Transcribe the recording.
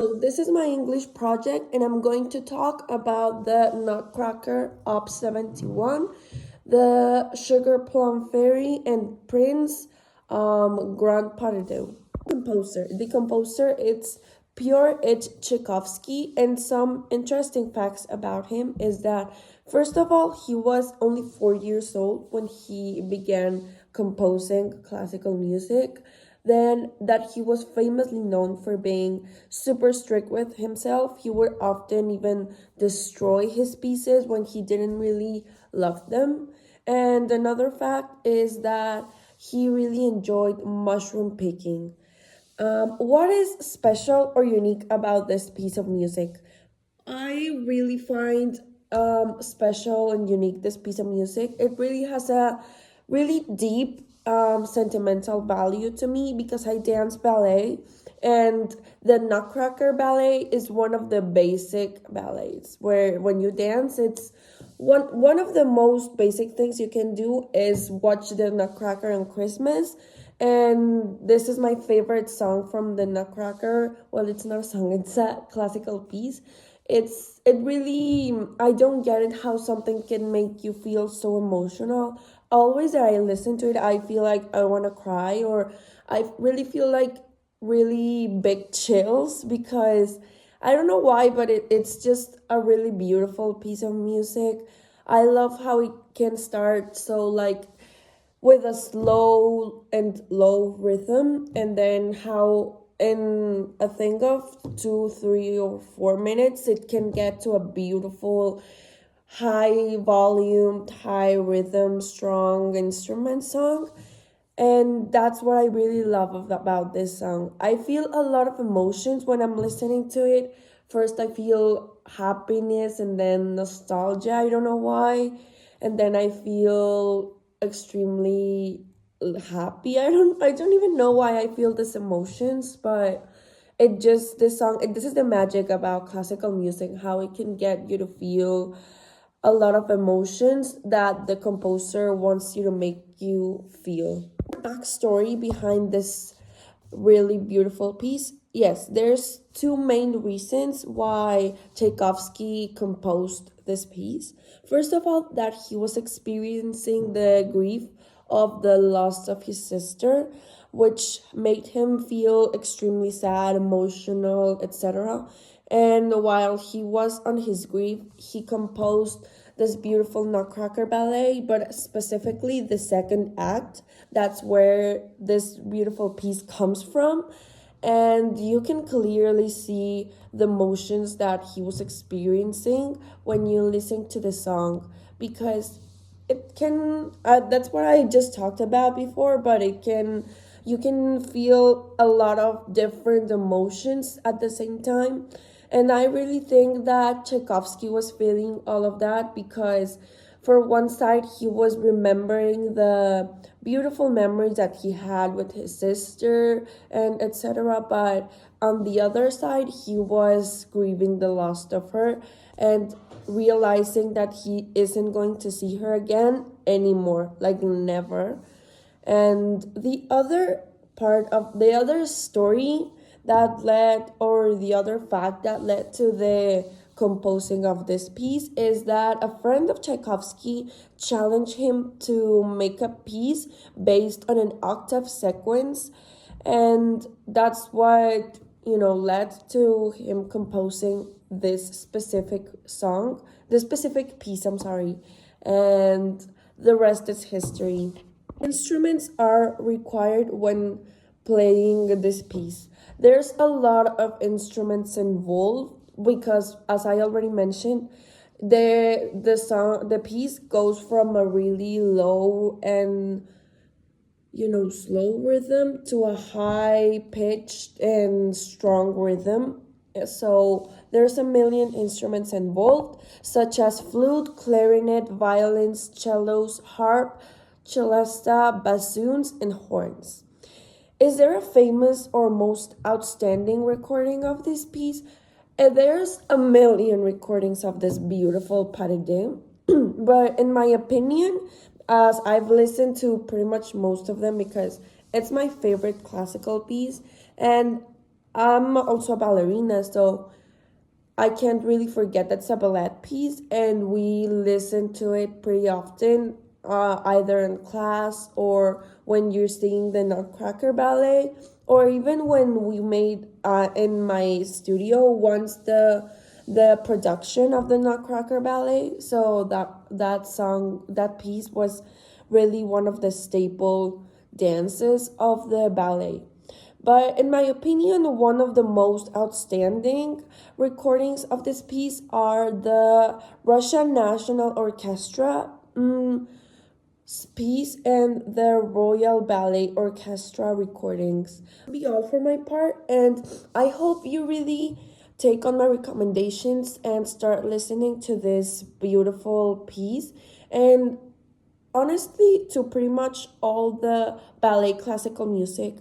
So this is my English project, and I'm going to talk about the Nutcracker Op 71, the Sugar Plum Fairy, and Prince Grand Pardieu. The composer, it's Pure H. Tchaikovsky, and some interesting facts about him is that, first of all, he was only 4 years old when he began composing classical music. Then, that he was famously known for being super strict with himself. He would often even destroy his pieces when he didn't really love them. And another fact is that he really enjoyed mushroom picking. What is special or unique about this piece of music? I really find special and unique this piece of music. It really has a really deep sentimental value to me because I dance ballet, and the Nutcracker ballet is one of the basic ballets where when you dance, it's one of the most basic things you can do is watch the Nutcracker on Christmas. And this is my favorite song from the Nutcracker. Well, it's not a song, it's a classical piece. It really, I don't get it how something can make you feel so emotional. Always that I listen to it, I feel like I want to cry, or I really feel like really big chills because I don't know why, but it's just a really beautiful piece of music. I love how it can start so like with a slow and low rhythm, and then how in a thing of 2 3 or 4 minutes it can get to a beautiful high volume, high rhythm, strong instrument song. And that's what I really love about this song. I feel a lot of emotions when I'm listening to it. First, I feel happiness and then nostalgia. I don't know why. And then I feel extremely happy. I don't even know why I feel these emotions, but this is the magic about classical music, how it can get you to feel a lot of emotions that the composer wants you to make you feel. Backstory behind this really beautiful piece. Yes, there's two main reasons why Tchaikovsky composed this piece. First of all, that he was experiencing the grief of the loss of his sister, which made him feel extremely sad, emotional, etc. And while he was on his grief, he composed this beautiful Nutcracker ballet, but specifically the second act. That's where this beautiful piece comes from. And you can clearly see the emotions that he was experiencing when you listen to the song because it can, that's what I just talked about before, but you can feel a lot of different emotions at the same time. And I really think that Tchaikovsky was feeling all of that because, for one side, he was remembering the beautiful memories that he had with his sister and etc. But on the other side, he was grieving the loss of her and realizing that he isn't going to see her again anymore, like never. And the other story that led, or the other fact that led to the composing of this piece, is that a friend of Tchaikovsky challenged him to make a piece based on an octave sequence, and that's what led to him composing this specific piece, I'm sorry. And the rest is history. Instruments are required when playing this piece. There's a lot of instruments involved because, as I already mentioned, the piece goes from a really low and slow rhythm to a high pitched and strong rhythm. So there's a million instruments involved, such as flute, clarinet, violins, cellos, harp, celesta, bassoons, and horns. Is there a famous or most outstanding recording of this piece? There's a million recordings of this beautiful paradis, but in my opinion, as I've listened to pretty much most of them because it's my favorite classical piece, and I'm also a ballerina, so I can't really forget that's a ballet piece, and we listen to it pretty often, either in class or when you're singing the Nutcracker Ballet, or even when we made in my studio once the production of the Nutcracker Ballet. So that song, that piece was really one of the staple dances of the ballet. But in my opinion, one of the most outstanding recordings of this piece are the Russian National Orchestra piece and the Royal Ballet Orchestra recordings. Be all for my part, and I hope you really take on my recommendations and start listening to this beautiful piece. And honestly, to pretty much all the ballet classical music